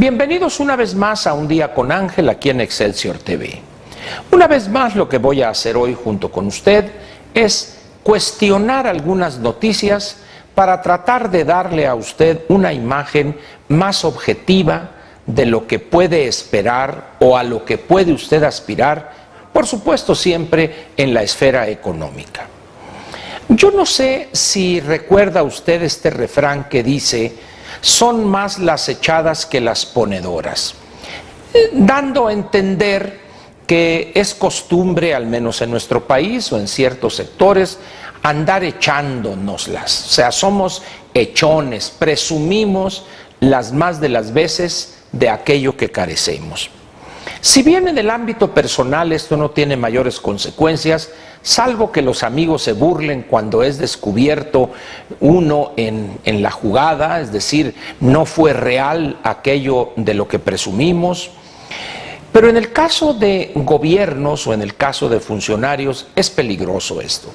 Bienvenidos una vez más a Un Día con Ángel aquí en Excelsior TV. Una vez más lo que voy a hacer hoy junto con usted es cuestionar algunas noticias para tratar de darle a usted una imagen más objetiva de lo que puede esperar o a lo que puede usted aspirar, por supuesto siempre en la esfera económica. Yo no sé si recuerda usted este refrán que dice: son más las echadas que las ponedoras, dando a entender que es costumbre, al menos en nuestro país o en ciertos sectores, andar echándonoslas. O sea, somos echones, presumimos las más de las veces de aquello que carecemos. Si bien en el ámbito personal esto no tiene mayores consecuencias, salvo que los amigos se burlen cuando es descubierto uno en la jugada, es decir, no fue real aquello de lo que presumimos. Pero en el caso de gobiernos o en el caso de funcionarios es peligroso esto.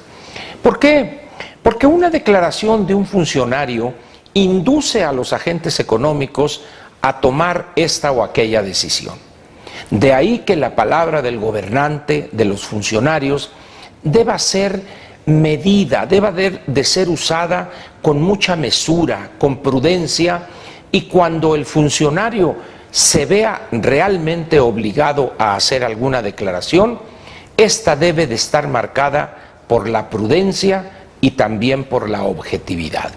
¿Por qué? Porque una declaración de un funcionario induce a los agentes económicos a tomar esta o aquella decisión. De ahí que la palabra del gobernante, de los funcionarios, deba ser medida, deba de ser usada con mucha mesura, con prudencia, y cuando el funcionario se vea realmente obligado a hacer alguna declaración, esta debe de estar marcada por la prudencia y también por la objetividad.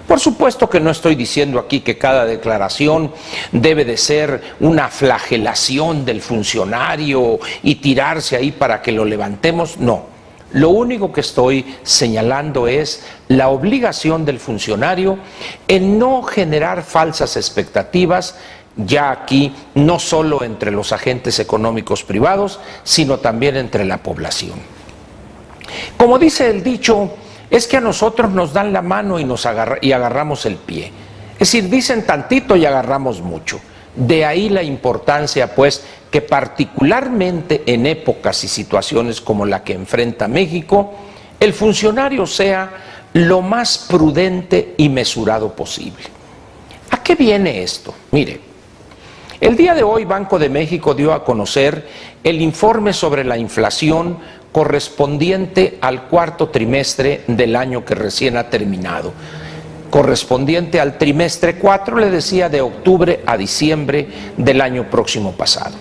Por supuesto que no estoy diciendo aquí que cada declaración debe de ser una flagelación del funcionario y tirarse ahí para que lo levantemos, no. Lo único que estoy señalando es la obligación del funcionario en no generar falsas expectativas, ya aquí no solo entre los agentes económicos privados, sino también entre la población. Como dice el dicho, es que a nosotros nos dan la mano y agarramos el pie. Es decir, dicen tantito y agarramos mucho. De ahí la importancia, pues, que particularmente en épocas y situaciones como la que enfrenta México, el funcionario sea lo más prudente y mesurado posible. ¿A qué viene esto? Mire, el día de hoy Banco de México dio a conocer el informe sobre la inflación correspondiente al cuarto trimestre del año que recién ha terminado, correspondiente al trimestre 4, le decía, de octubre a diciembre del año próximo pasado.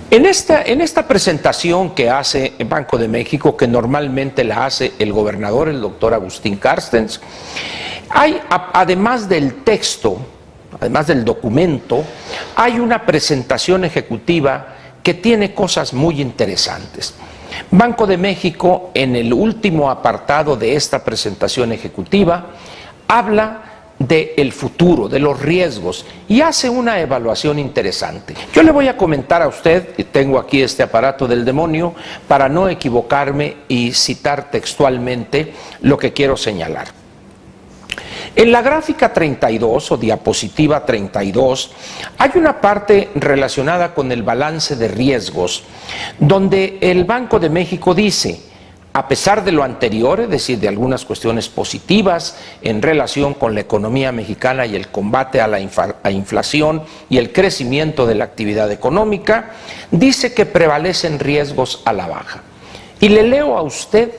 En esta presentación que hace el Banco de México, que normalmente la hace el gobernador, el doctor Agustín Carstens, hay, además del texto, además del documento, hay una presentación ejecutiva que tiene cosas muy interesantes. Banco de México, en el último apartado de esta presentación ejecutiva, habla del futuro, de los riesgos, y hace una evaluación interesante. Yo le voy a comentar a usted, y tengo aquí este aparato del demonio, para no equivocarme y citar textualmente lo que quiero señalar. En la gráfica 32 o diapositiva 32 hay una parte relacionada con el balance de riesgos, donde el Banco de México dice: a pesar de lo anterior, es decir, de algunas cuestiones positivas en relación con la economía mexicana y el combate a la inflación y el crecimiento de la actividad económica, dice que prevalecen riesgos a la baja. Y le leo a usted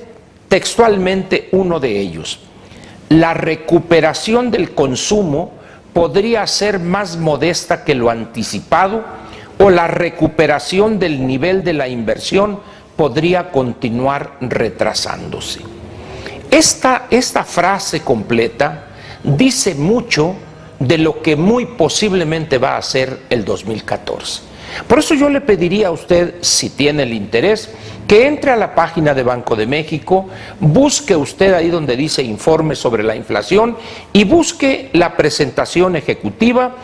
textualmente uno de ellos: la recuperación del consumo podría ser más modesta que lo anticipado, o la recuperación del nivel de la inversión podría continuar retrasándose. Esta frase completa dice mucho de lo que muy posiblemente va a ser el 2014. Por eso yo le pediría a usted, si tiene el interés, que entre a la página de Banco de México, busque usted ahí donde dice informe sobre la inflación y busque la presentación ejecutiva,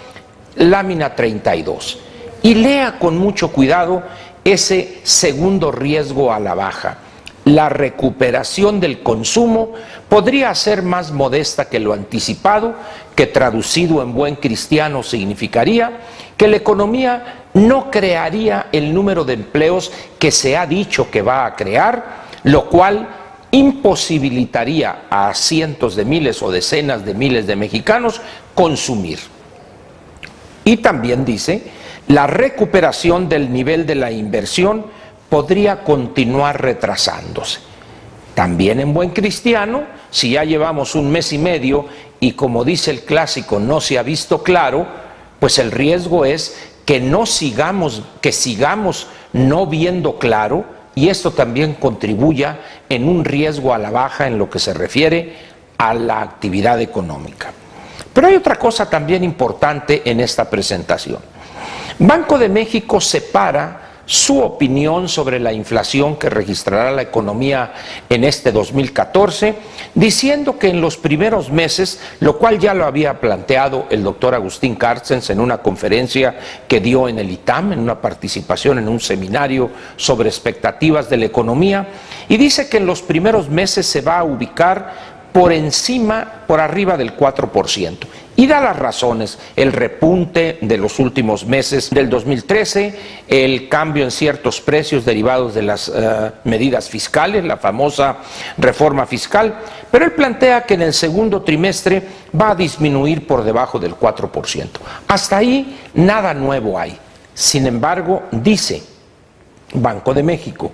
lámina 32, y lea con mucho cuidado ese segundo riesgo a la baja. La recuperación del consumo podría ser más modesta que lo anticipado, que traducido en buen cristiano significaría que la economía no crearía el número de empleos que se ha dicho que va a crear, lo cual imposibilitaría a cientos de miles o decenas de miles de mexicanos consumir. Y también dice, la recuperación del nivel de la inversión podría continuar retrasándose. También en buen cristiano, si ya llevamos un mes y medio y como dice el clásico no se ha visto claro, pues el riesgo es que sigamos no viendo claro, y esto también contribuya en un riesgo a la baja en lo que se refiere a la actividad económica. Pero hay otra cosa también importante en esta presentación. Banco de México separa su opinión sobre la inflación que registrará la economía en este 2014, diciendo que en los primeros meses, lo cual ya lo había planteado el doctor Agustín Carstens en una conferencia que dio en el ITAM, en una participación en un seminario sobre expectativas de la economía, y dice que en los primeros meses se va a ubicar por arriba del 4%. Y da las razones: el repunte de los últimos meses del 2013, el cambio en ciertos precios derivados de las medidas fiscales, la famosa reforma fiscal, pero él plantea que en el segundo trimestre va a disminuir por debajo del 4%. Hasta ahí nada nuevo hay. Sin embargo, dice Banco de México,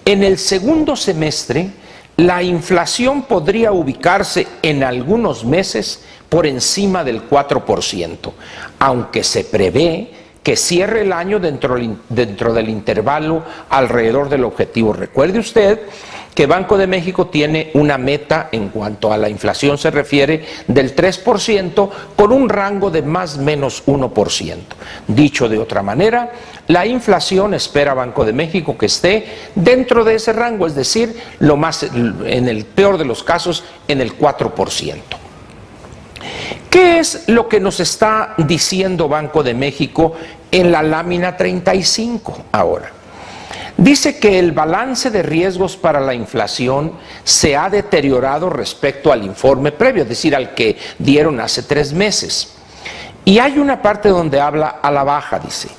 en el segundo semestre la inflación podría ubicarse en algunos meses por encima del 4%, aunque se prevé que cierre el año dentro del intervalo alrededor del objetivo. Recuerde usted que Banco de México tiene una meta en cuanto a la inflación se refiere del 3% con un rango de más o menos 1%. Dicho de otra manera, la inflación espera Banco de México que esté dentro de ese rango, es decir, en el peor de los casos, en el 4%. ¿Qué es lo que nos está diciendo Banco de México en la lámina 35 ahora? Dice que el balance de riesgos para la inflación se ha deteriorado respecto al informe previo, es decir, al que dieron hace 3 meses. Y hay una parte donde habla a la baja, dice,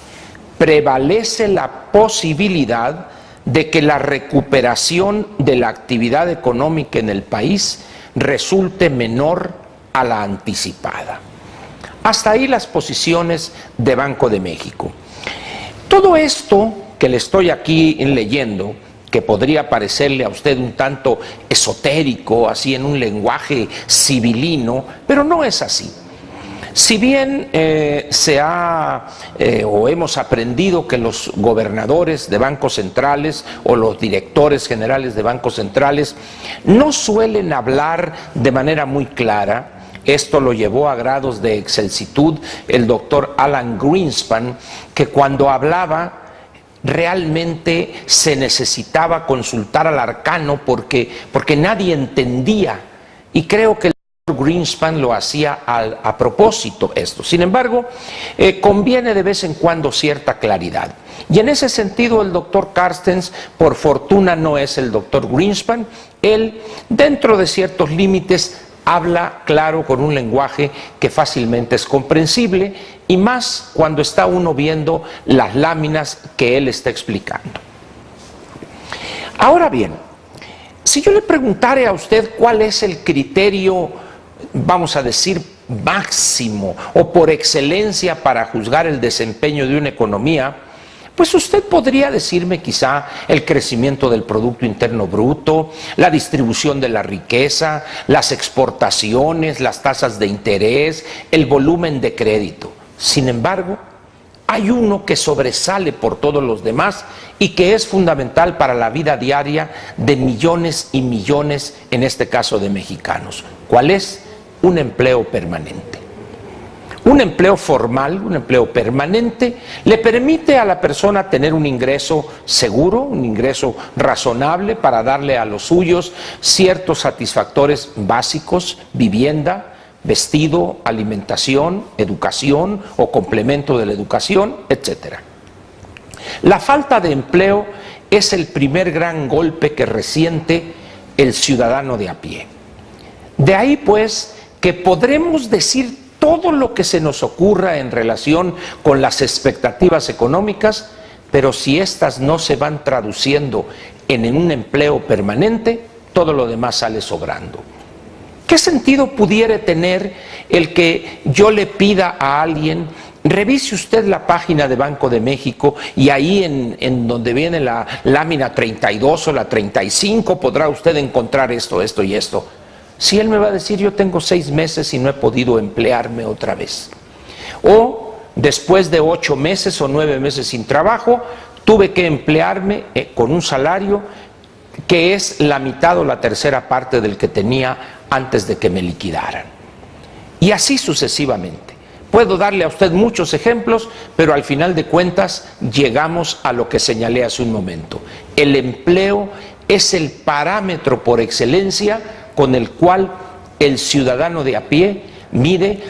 prevalece la posibilidad de que la recuperación de la actividad económica en el país resulte menor a la anticipada. Hasta ahí las posiciones de Banco de México. Todo esto que le estoy aquí leyendo, que podría parecerle a usted un tanto esotérico, así en un lenguaje civilino, pero no es así. Si bien hemos aprendido que los gobernadores de bancos centrales o los directores generales de bancos centrales no suelen hablar de manera muy clara, esto lo llevó a grados de excelsitud el doctor Alan Greenspan, que cuando hablaba realmente se necesitaba consultar al arcano porque nadie entendía, y creo que el doctor Greenspan lo hacía a propósito esto. Sin embargo, conviene de vez en cuando cierta claridad. Y en ese sentido el doctor Carstens, por fortuna, no es el doctor Greenspan. Él, dentro de ciertos límites, habla claro con un lenguaje que fácilmente es comprensible, y más cuando está uno viendo las láminas que él está explicando. Ahora bien, si yo le preguntara a usted cuál es el criterio, vamos a decir, máximo o por excelencia para juzgar el desempeño de una economía, pues usted podría decirme quizá el crecimiento del Producto Interno Bruto, la distribución de la riqueza, las exportaciones, las tasas de interés, el volumen de crédito. Sin embargo, hay uno que sobresale por todos los demás y que es fundamental para la vida diaria de millones y millones, en este caso de mexicanos. ¿Cuál es? Un empleo permanente. Un empleo formal, un empleo permanente, le permite a la persona tener un ingreso seguro, un ingreso razonable para darle a los suyos ciertos satisfactores básicos: vivienda, vestido, alimentación, educación o complemento de la educación, etc. La falta de empleo es el primer gran golpe que resiente el ciudadano de a pie. De ahí pues que podremos decir todo lo que se nos ocurra en relación con las expectativas económicas, pero si éstas no se van traduciendo en un empleo permanente, todo lo demás sale sobrando. ¿Qué sentido pudiera tener el que yo le pida a alguien Revise usted la página de Banco de México y ahí en donde viene la lámina 32 o la 35 podrá usted encontrar esto, esto y esto. Si él me va a decir, yo tengo 6 meses y no he podido emplearme otra vez. O después de 8 meses o 9 meses sin trabajo, tuve que emplearme con un salario que es la mitad o la tercera parte del que tenía antes de que me liquidaran. Y así sucesivamente. Puedo darle a usted muchos ejemplos, pero al final de cuentas llegamos a lo que señalé hace un momento. El empleo es el parámetro por excelencia con el cual el ciudadano de a pie mide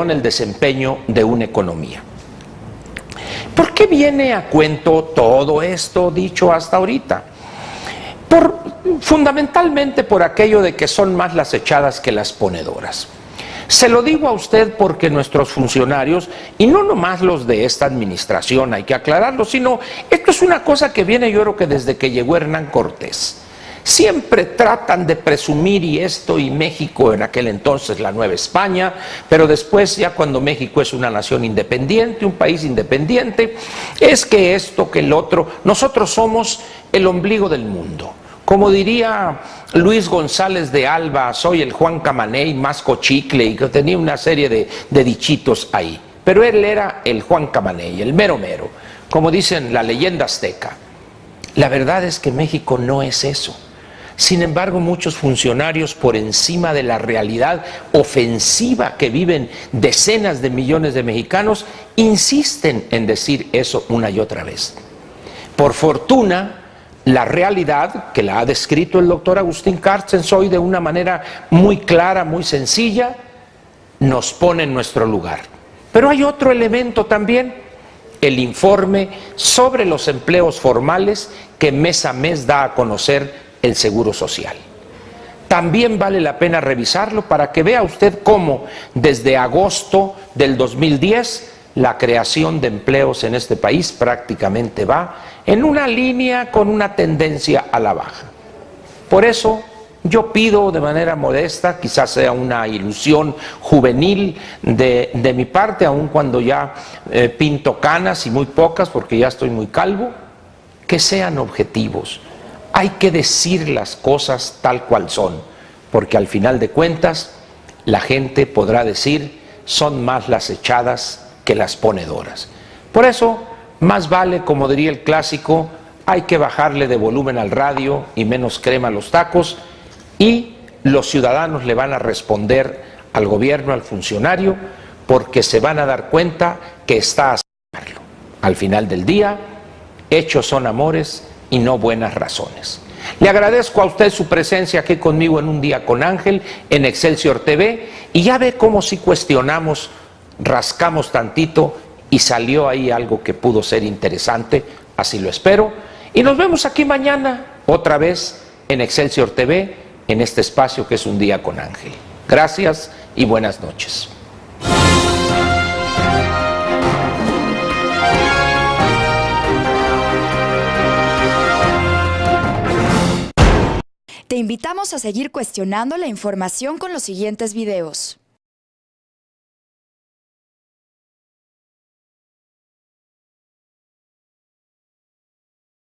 el desempeño de una economía. ¿Por qué viene a cuento todo esto dicho hasta ahorita? Fundamentalmente por aquello de que son más las echadas que las ponedoras. Se lo digo a usted porque nuestros funcionarios, y no nomás los de esta administración, hay que aclararlo, sino esto es una cosa que viene, yo creo que desde que llegó Hernán Cortés. Siempre tratan de presumir y esto y México en aquel entonces la Nueva España, pero después ya cuando México es una nación independiente, un país independiente, es que esto, que el otro, nosotros somos el ombligo del mundo. Como diría Luis González de Alba, soy el Juan Camaney, masco chicle, y que tenía una serie de dichitos ahí. Pero él era el Juan Camaney, el mero mero, como dicen la leyenda azteca. La verdad es que México no es eso. Sin embargo, muchos funcionarios, por encima de la realidad ofensiva que viven decenas de millones de mexicanos, insisten en decir eso una y otra vez. Por fortuna, la realidad, que la ha descrito el doctor Agustín Carstens hoy de una manera muy clara, muy sencilla, nos pone en nuestro lugar. Pero hay otro elemento también, el informe sobre los empleos formales que mes a mes da a conocer el Seguro Social. También vale la pena revisarlo para que vea usted cómo desde agosto del 2010 la creación de empleos en este país prácticamente va en una línea con una tendencia a la baja. Por eso yo pido de manera modesta, quizás sea una ilusión juvenil de mi parte, aun cuando ya pinto canas y muy pocas porque ya estoy muy calvo, que sean objetivos. Hay que decir las cosas tal cual son, porque al final de cuentas la gente podrá decir son más las echadas que las ponedoras. Por eso, más vale, como diría el clásico, hay que bajarle de volumen al radio y menos crema a los tacos, y los ciudadanos le van a responder al gobierno, al funcionario, porque se van a dar cuenta que está haciendo. Al final del día, hechos son amores y no buenas razones. Le agradezco a usted su presencia aquí conmigo en Un Día con Ángel, en Excelsior TV, y ya ve cómo si cuestionamos, rascamos tantito y salió ahí algo que pudo ser interesante, así lo espero. Y nos vemos aquí mañana, otra vez en Excelsior TV, en este espacio que es Un Día con Ángel. Gracias y buenas noches. Te invitamos a seguir cuestionando la información con los siguientes videos.